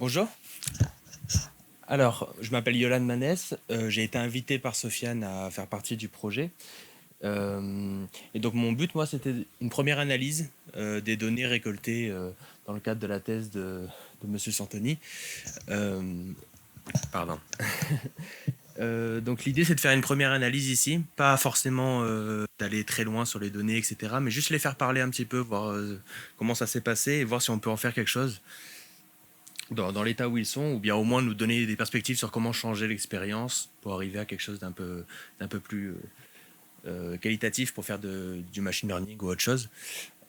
Bonjour. Alors, je m'appelle Yolan Manès. J'ai été invité par Sofiane à faire partie du projet. Et donc, mon but, moi, c'était une première analyse des données récoltées dans le cadre de la thèse de Monsieur Santoni. Euh, Pardon. Donc, l'idée, c'est de faire une première analyse ici, pas forcément d'aller très loin sur les données, etc., mais juste les faire parler un petit peu, voir comment ça s'est passé et voir si on peut en faire quelque chose dans l'état où ils sont, ou bien au moins nous donner des perspectives sur comment changer l'expérience pour arriver à quelque chose d'un peu plus qualitatif pour faire du machine learning ou autre chose.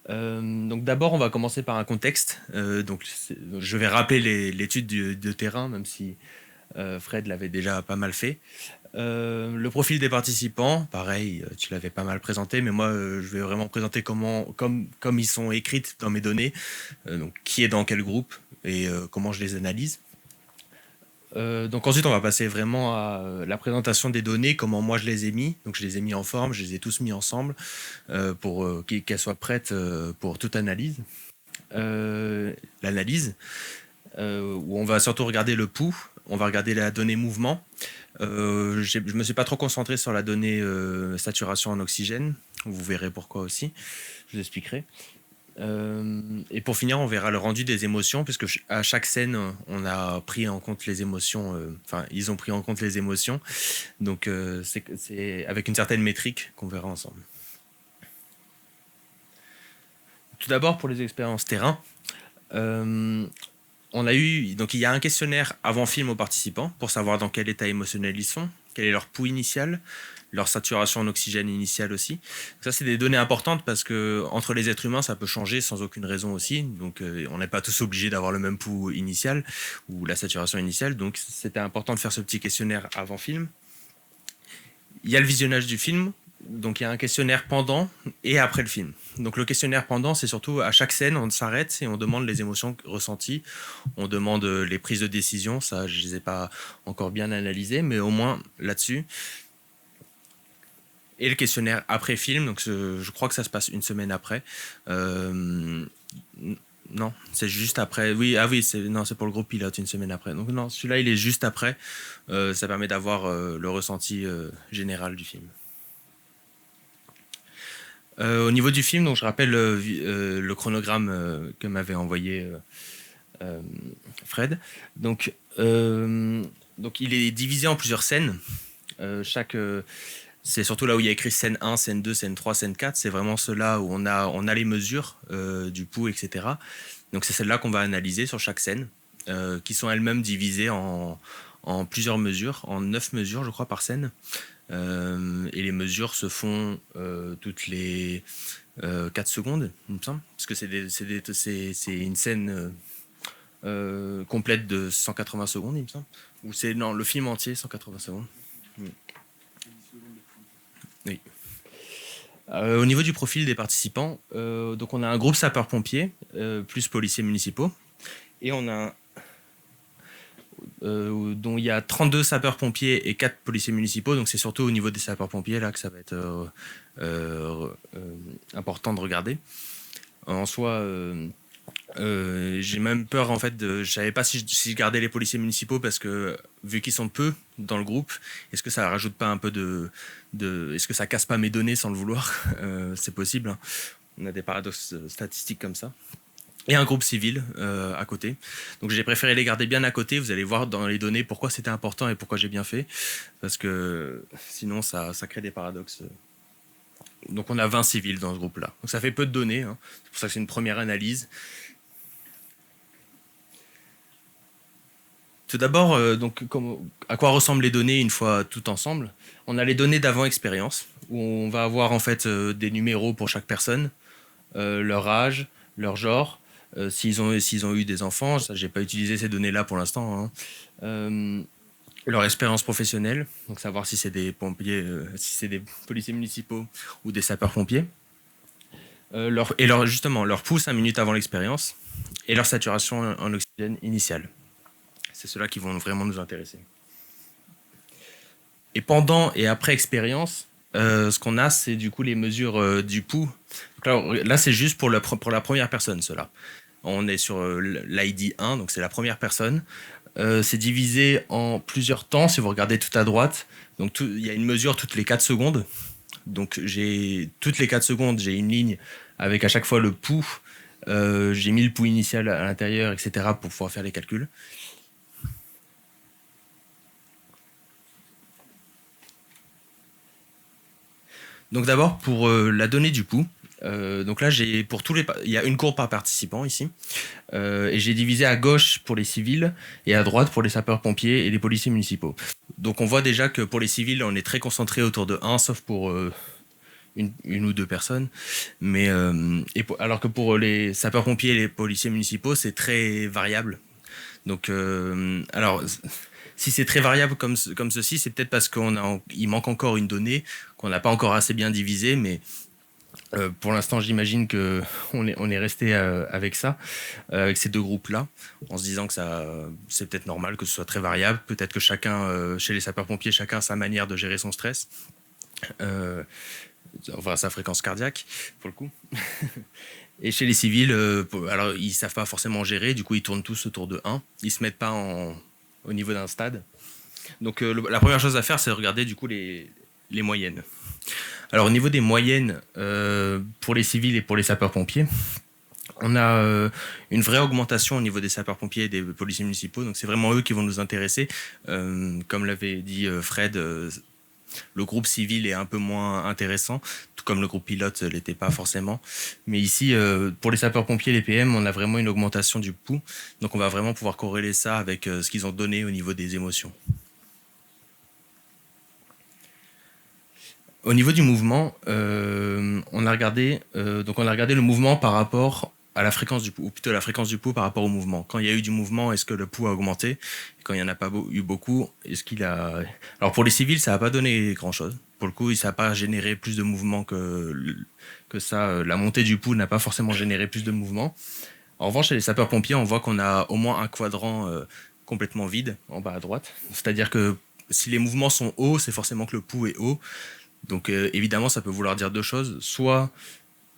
Donc d'abord, on va commencer par un contexte. Je vais rappeler l'étude de terrain, même si Fred l'avait déjà pas mal fait. Le profil des participants, pareil, tu l'avais pas mal présenté, mais moi, je vais vraiment présenter comme ils sont écrites dans mes données, donc qui est dans quel groupe et comment je les analyse. Donc ensuite, on va passer vraiment à la présentation des données, comment moi je les ai mis. Donc je les ai mis en forme, je les ai tous mis ensemble pour qu'elles soient prêtes pour toute analyse. L'analyse, où on va surtout regarder le pouls, on va regarder la donnée mouvement. Je ne me suis pas trop concentré sur la donnée saturation en oxygène. Vous verrez pourquoi aussi. Je vous expliquerai. Et pour finir, on verra le rendu des émotions, puisque à chaque scène, on a pris en compte les émotions. Enfin, ils ont pris en compte les émotions. Donc, c'est avec une certaine métrique qu'on verra ensemble. Tout d'abord, pour les expériences terrain, on a eu, donc il y a un questionnaire avant film aux participants pour savoir dans quel état émotionnel ils sont, quel est leur pouls initial, leur saturation en oxygène initiale aussi. Ça, c'est des données importantes parce que entre les êtres humains, ça peut changer sans aucune raison aussi. Donc, on n'est pas tous obligés d'avoir le même pouls initial ou la saturation initiale. Donc, c'était important de faire ce petit questionnaire avant film. Il y a le visionnage du film. Donc, il y a un questionnaire pendant et après le film. Donc, le questionnaire pendant, c'est surtout à chaque scène, on s'arrête et on demande les émotions ressenties. On demande les prises de décision. Ça, je ne les ai pas encore bien analysées, mais au moins là-dessus. Et le questionnaire après film, donc je crois que ça se passe une semaine après. Non, c'est juste après. Oui, ah oui, c'est pour le groupe pilote une semaine après. Donc non, celui-là il est juste après. Ça permet d'avoir le ressenti général du film. Au niveau du film, donc je rappelle le chronogramme que m'avait envoyé Fred. Donc il est divisé en plusieurs scènes. C'est surtout là où il y a écrit scène 1, scène 2, scène 3, scène 4. C'est vraiment ceux-là où on a les mesures du pouls, etc. Donc c'est celle-là qu'on va analyser sur chaque scène, qui sont elles-mêmes divisées en plusieurs mesures, en 9 mesures, je crois, par scène. Et les mesures se font toutes les 4 secondes, il me semble. Parce que c'est une scène complète de 180 secondes, il me semble. Ou c'est le film entier, 180 secondes. Oui. Au niveau du profil des participants, donc on a un groupe sapeurs-pompiers, plus policiers municipaux, et on a dont il y a 32 sapeurs-pompiers et 4 policiers municipaux, donc c'est surtout au niveau des sapeurs-pompiers là que ça va être important de regarder. En soi, j'ai même peur en fait je savais pas si je gardais les policiers municipaux parce que vu qu'ils sont peu dans le groupe, est-ce que ça rajoute pas un peu est-ce que ça casse pas mes données sans le vouloir? C'est possible, hein. On a des paradoxes statistiques comme ça. Et un groupe civil à côté. Donc j'ai préféré les garder bien à côté. Vous allez voir dans les données pourquoi c'était important et pourquoi j'ai bien fait. Parce que sinon ça crée des paradoxes. Donc on a 20 civils dans ce groupe-là. Donc ça fait peu de données, hein. C'est pour ça que c'est une première analyse. Tout d'abord, à quoi ressemblent les données une fois tout ensemble? On a les données d'avant-expérience, où on va avoir en fait des numéros pour chaque personne, leur âge, leur genre, s'ils ont eu des enfants. Ça, j'ai pas utilisé ces données-là pour l'instant, hein. Leur expérience professionnelle, donc savoir si c'est des pompiers, si c'est des policiers municipaux ou des sapeurs-pompiers. Justement, leur pouls 5 minutes avant l'expérience et leur saturation en oxygène initiale. C'est ceux-là qui vont vraiment nous intéresser. Et pendant et après expérience, ce qu'on a, c'est du coup les mesures du pouls. Donc là c'est juste pour la première personne, cela. On est sur l'ID 1, donc c'est la première personne. C'est divisé en plusieurs temps, si vous regardez tout à droite. Donc il y a une mesure toutes les 4 secondes. Donc toutes les 4 secondes, j'ai une ligne avec à chaque fois le pouls. J'ai mis le pouls initial à l'intérieur, etc. pour pouvoir faire les calculs. Donc d'abord pour la donnée du pouls. Donc là, il y a une courbe par participant ici, et j'ai divisé à gauche pour les civils et à droite pour les sapeurs-pompiers et les policiers municipaux. Donc on voit déjà que pour les civils, on est très concentré autour de 1, sauf pour une ou deux personnes. Mais alors que pour les sapeurs-pompiers et les policiers municipaux, c'est très variable. Donc alors si c'est très variable comme ceci, c'est peut-être parce qu'il manque encore une donnée qu'on n'a pas encore assez bien divisée, mais pour l'instant, j'imagine qu'on est resté avec ça, avec ces deux groupes-là, en se disant que c'est peut-être normal que ce soit très variable. Peut-être que chacun, chez les sapeurs-pompiers, chacun a sa manière de gérer son stress, enfin sa fréquence cardiaque, pour le coup. Et chez les civils, alors ils savent pas forcément gérer, du coup ils tournent tous autour de 1. Ils se mettent pas au niveau d'un stade. Donc la première chose à faire, c'est de regarder du coup les moyennes. Alors au niveau des moyennes, pour les civils et pour les sapeurs-pompiers, on a une vraie augmentation au niveau des sapeurs-pompiers et des policiers municipaux. Donc c'est vraiment eux qui vont nous intéresser. Comme l'avait dit Fred, le groupe civil est un peu moins intéressant, tout comme le groupe pilote ne l'était pas forcément. Mais ici, pour les sapeurs-pompiers et les PM, on a vraiment une augmentation du pouls. Donc on va vraiment pouvoir corréler ça avec ce qu'ils ont donné au niveau des émotions. Au niveau du mouvement, on a regardé le mouvement par rapport à la fréquence du pouls, ou plutôt la fréquence du pouls par rapport au mouvement. Quand il y a eu du mouvement, est-ce que le pouls a augmenté? Et quand il n'y en a pas eu beaucoup, est-ce qu'il a... Alors pour les civils, ça n'a pas donné grand-chose. Pour le coup, ça n'a pas généré plus de mouvement que ça. La montée du pouls n'a pas forcément généré plus de mouvement. En revanche, chez les sapeurs-pompiers, on voit qu'on a au moins un quadrant complètement vide en bas à droite. C'est-à-dire que si les mouvements sont hauts, c'est forcément que le pouls est haut. Donc évidemment, ça peut vouloir dire deux choses. Soit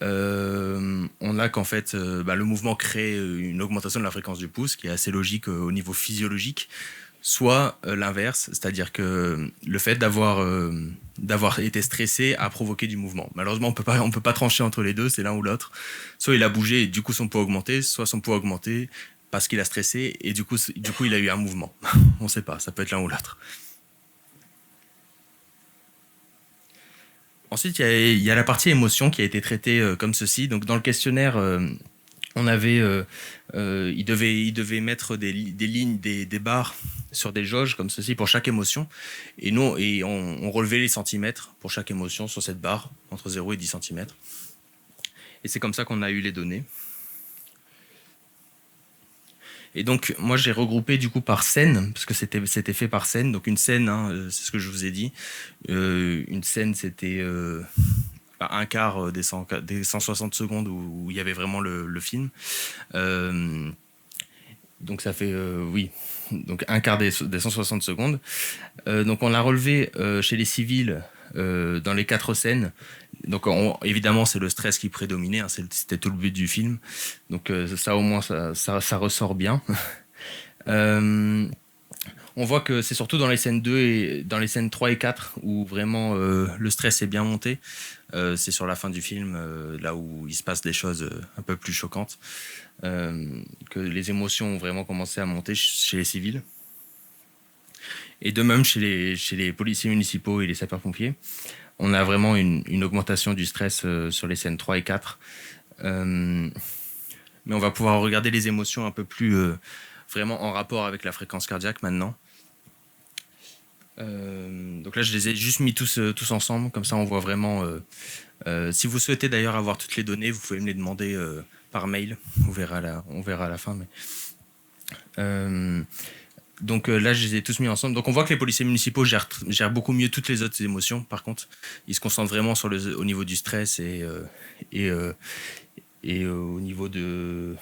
on a qu'en fait le mouvement crée une augmentation de la fréquence du pouls, ce qui est assez logique au niveau physiologique. Soit l'inverse, c'est-à-dire que le fait d'avoir été stressé a provoqué du mouvement. Malheureusement, on peut pas trancher entre les deux, c'est l'un ou l'autre. Soit il a bougé et du coup son poids a augmenté, soit son poids a augmenté parce qu'il a stressé et du coup il a eu un mouvement. On sait pas, ça peut être l'un ou l'autre. Ensuite, il y a la partie émotion qui a été traitée comme ceci. Donc, dans le questionnaire, on avait, il devait mettre des lignes, des barres sur des jauges comme ceci pour chaque émotion. Et nous, on relevait les centimètres pour chaque émotion sur cette barre, entre 0 et 10 centimètres. Et c'est comme ça qu'on a eu les données. Et donc, moi, j'ai regroupé du coup par scène, parce que c'était fait par scène. Donc, une scène, c'est ce que je vous ai dit. Une scène, c'était un quart des 160 secondes où il y avait vraiment le film. Donc, ça fait, oui, donc un quart des 160 secondes. Donc, on l'a relevé chez les civils dans les 4 scènes. Donc évidemment, c'est le stress qui prédominait, hein, c'était tout le but du film. Donc ça au moins, ça ressort bien. On voit que c'est surtout dans les scènes 2 et dans les scènes 3 et 4 où vraiment le stress est bien monté. C'est sur la fin du film, là où il se passe des choses un peu plus choquantes, que les émotions ont vraiment commencé à monter chez les civils. Et de même chez les policiers municipaux et les sapeurs-pompiers. On a vraiment une augmentation du stress sur les scènes 3 et 4. Mais on va pouvoir regarder les émotions un peu plus vraiment en rapport avec la fréquence cardiaque maintenant. Donc là, je les ai juste mis tous ensemble, comme ça on voit vraiment... si vous souhaitez d'ailleurs avoir toutes les données, vous pouvez me les demander par mail, on verra à la fin. Mais... Donc là, je les ai tous mis ensemble. Donc on voit que les policiers municipaux gèrent beaucoup mieux toutes les autres émotions. Par contre, ils se concentrent vraiment au niveau du stress et au niveau de...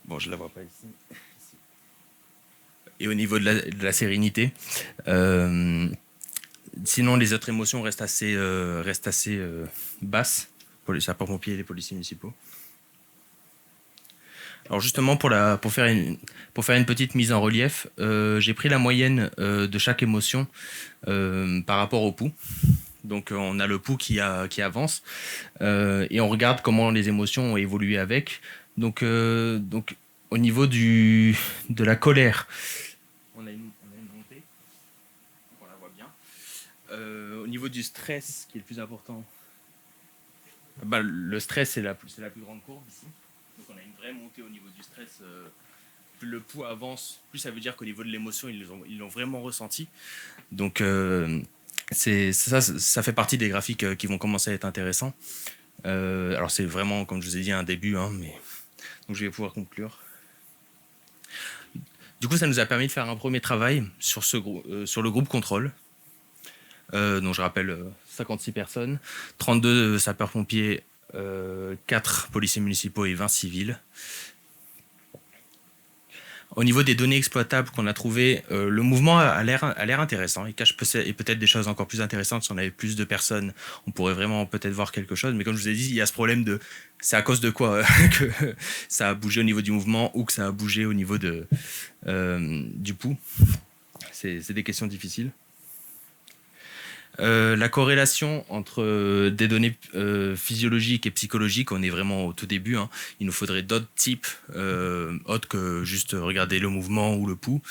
Bon, je la vois pas ici. Et au niveau de la sérénité. Sinon, les autres émotions restent assez basses les sapeurs-pompiers et les policiers municipaux. Alors justement, pour faire une petite mise en relief, j'ai pris la moyenne de chaque émotion par rapport au pouls. Donc on a le pouls qui avance et on regarde comment les émotions ont évolué avec. Donc au niveau de la colère, on a une montée, on la voit bien. Au niveau du stress, qui est le plus important, le stress c'est la plus grande courbe ici. Donc on a une vraie montée au niveau du stress. Plus le pouls avance, plus ça veut dire qu'au niveau de l'émotion, ils l'ont vraiment ressenti. Donc ça fait partie des graphiques qui vont commencer à être intéressants. Alors c'est vraiment, comme je vous ai dit, un début, hein, mais donc je vais pouvoir conclure. Du coup, ça nous a permis de faire un premier travail sur le groupe contrôle. Donc je rappelle 56 personnes, 32 sapeurs-pompiers, 4 policiers municipaux et 20 civils. Au niveau des données exploitables qu'on a trouvées, le mouvement a l'air intéressant. Il cache peut-être des choses encore plus intéressantes. Si on avait plus de personnes, on pourrait vraiment peut-être voir quelque chose. Mais comme je vous ai dit, il y a ce problème de c'est à cause de quoi que ça a bougé au niveau du mouvement ou que ça a bougé au niveau du pouls. C'est des questions difficiles. La corrélation entre des données physiologiques et psychologiques, on est vraiment au tout début. Hein. Il nous faudrait d'autres types, autres que juste regarder le mouvement ou le pouls.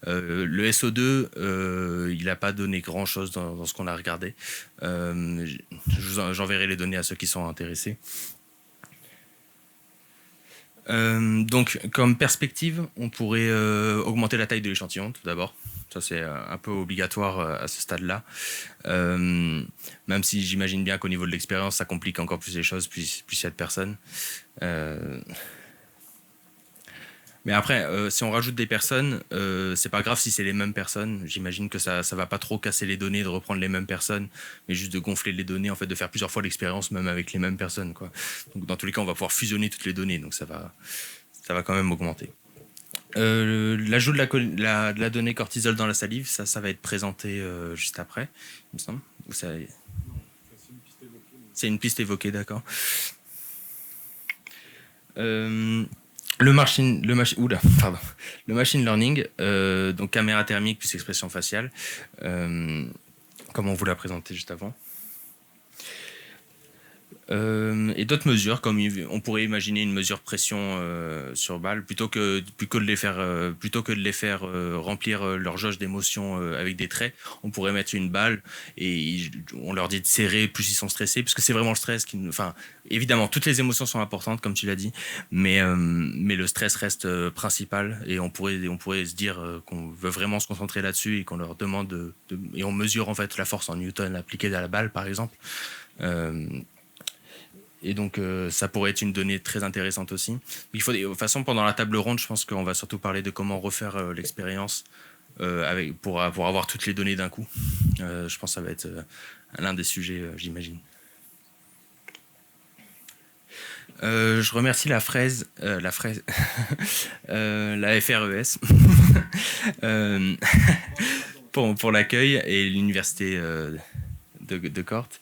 Le SO2, il n'a pas donné grand-chose dans ce qu'on a regardé. J'enverrai les données à ceux qui sont intéressés. Donc, comme perspective, on pourrait augmenter la taille de l'échantillon, tout d'abord. Ça, c'est un peu obligatoire à ce stade-là. Même si j'imagine bien qu'au niveau de l'expérience, ça complique encore plus les choses, plus il y a de personnes. Mais après, si on rajoute des personnes, c'est pas grave si c'est les mêmes personnes. J'imagine que ça va pas trop casser les données de reprendre les mêmes personnes, mais juste de gonfler les données, en fait, de faire plusieurs fois l'expérience, même avec les mêmes personnes, quoi. Donc, dans tous les cas, on va pouvoir fusionner toutes les données, donc ça va quand même augmenter. L'ajout de la donnée cortisol dans la salive, ça va être présenté juste après, il me semble. C'est une piste évoquée, d'accord. Le machine learning, donc caméra thermique plus expression faciale, comme on vous l'a présenté juste avant. Et d'autres mesures, comme on pourrait imaginer une mesure pression sur balle, plutôt que de les faire remplir leur jauge d'émotions avec des traits, on pourrait mettre une balle et on leur dit de serrer plus ils sont stressés, parce que c'est vraiment le stress évidemment toutes les émotions sont importantes comme tu l'as dit, mais le stress reste principal et on pourrait se dire qu'on veut vraiment se concentrer là-dessus et qu'on leur demande et on mesure en fait la force en Newton appliquée à la balle par exemple. Et donc, ça pourrait être une donnée très intéressante aussi. De toute façon, pendant la table ronde, je pense qu'on va surtout parler de comment refaire l'expérience pour avoir toutes les données d'un coup. Je pense que ça va être l'un des sujets, j'imagine. Je remercie la FRES, la FRES, pour l'accueil et l'université de Corte.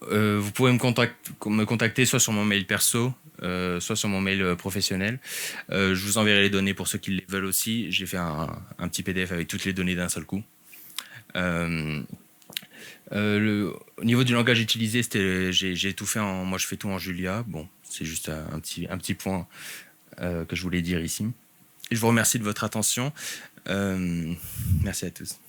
Vous pouvez me contacter soit sur mon mail perso, soit sur mon mail professionnel. Je vous enverrai les données pour ceux qui les veulent aussi. J'ai fait un petit PDF avec toutes les données d'un seul coup. Au niveau du langage utilisé, j'ai tout fait moi je fais tout en Julia. Bon, c'est juste un petit point que je voulais dire ici. Et je vous remercie de votre attention. Merci à tous.